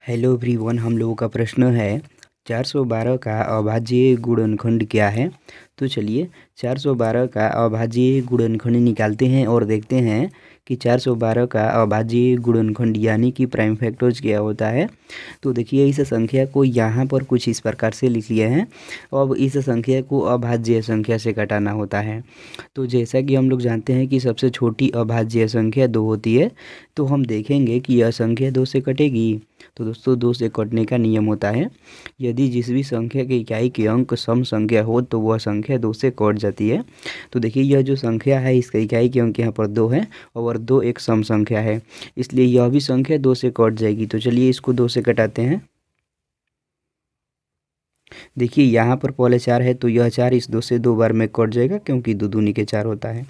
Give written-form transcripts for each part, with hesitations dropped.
Hello everyone, हम लोगों का प्रश्न है 412 का अभाज्य गुणनखंड क्या है। तो चलिए 412 का अभाज्य गुणनखंड निकालते हैं और देखते हैं कि 412 का अभाज्य गुणनखंड यानी कि प्राइम फैक्टर्स क्या होता है। तो देखिए इस संख्या को यहाँ पर कुछ इस प्रकार से लिख लिया है। अब इस संख्या को अभाज्य संख्या से घटाना होता है। तो जैसा कि हम लोग जानते हैं कि सबसे छोटी अभाज्य संख्या 2 होती है, तो हम देखेंगे कि यह संख्या 2 से कटेगी। तो दोस्तों 2 से कटने का नियम होता है, यदि जिस भी संख्या के इकाई के अंक सम संख्या हो तो वह संख्या 2 से कट जाती है। तो देखिए यह जो संख्या है इसका इकाई के अंक यहाँ पर 2 है और 2 एक सम संख्या है, इसलिए यह भी संख्या 2 से कट जाएगी। तो चलिए इसको 2 से कटाते हैं। देखिए यहाँ पर पहले 4 है तो यह 4 इस 2 से 2 बार में कट जाएगा, क्योंकि 2 दूनी के 4 होता है।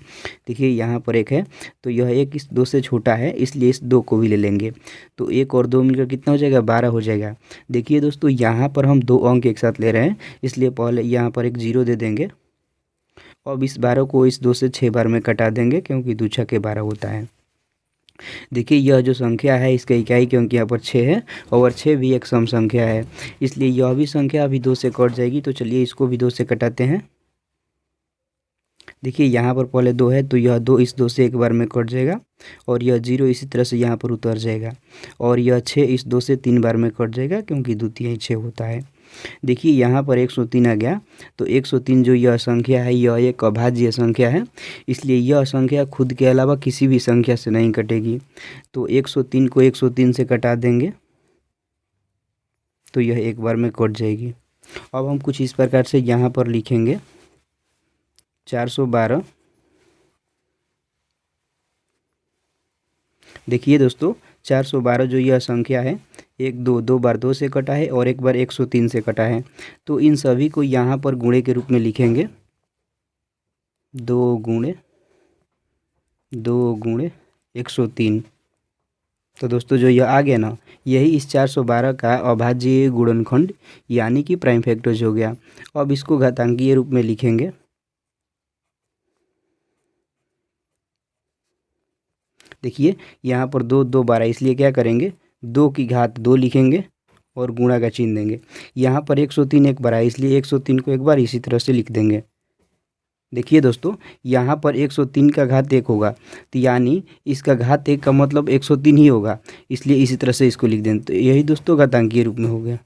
देखिए यहाँ पर 1 है तो यह 1 इस 2 से छोटा है, इसलिए इस 2 को भी ले लेंगे। तो 1 और 2 मिलकर कितना हो जाएगा, 12 हो जाएगा। देखिए दोस्तों यहाँ पर हम 2 अंक एक साथ ले रहे हैं, इसलिए पहले यहाँ पर एक 0 दे देंगे। अब इस 12 को इस 2 से 6 बार में कटा देंगे, क्योंकि 2 छक्के 12 होता है। देखिए यह जो संख्या है इसका इकाई के अंक यहाँ पर 6 है और 6 भी एक सम संख्या है, इसलिए यह भी संख्या अभी 2 से कट जाएगी। तो चलिए इसको भी 2 से कटाते हैं। देखिए यहाँ पर पहले 2 है तो यह 2 इस 2 से एक बार में कट जाएगा और यह 0 इसी तरह से यहाँ पर उतर जाएगा और यह 6 इस 2 से 3 बार में कट जाएगा, क्योंकि द्वितीय 6 होता है। देखिए यहाँ पर 103 आ गया। तो 103 जो यह संख्या है यह एक अभाज्य संख्या है, इसलिए यह संख्या खुद के अलावा किसी भी संख्या से नहीं कटेगी। तो 103 को 103 से कटा देंगे तो यह एक बार में कट जाएगी। अब हम कुछ इस प्रकार से यहाँ पर लिखेंगे 412। देखिए दोस्तों 412 जो यह संख्या है 2 बार 2 से कटा है और एक बार 103 से कटा है। तो इन सभी को यहाँ पर गुणे के रूप में लिखेंगे, 2 गुणे 103। तो दोस्तों जो यह आ गया ना, यही इस 412 का अभाज्य गुणनखंड यानी कि प्राइम फैक्टर्स हो गया। अब इसको घातांकीय रूप में लिखेंगे। देखिए यहाँ पर 2 2 12, इसलिए क्या करेंगे 2 की घात 2 लिखेंगे और गुणा का चिन्ह देंगे। यहाँ पर 103 एक बार है, इसलिए 103 को एक बार इसी तरह से लिख देंगे। देखिए दोस्तों यहाँ पर 103 का घात 1 होगा, तो यानी इसका घात 1 का मतलब 103 ही होगा, इसलिए इसी तरह से इसको लिख दें। तो यही दोस्तों घातांकीय रूप में हो गया।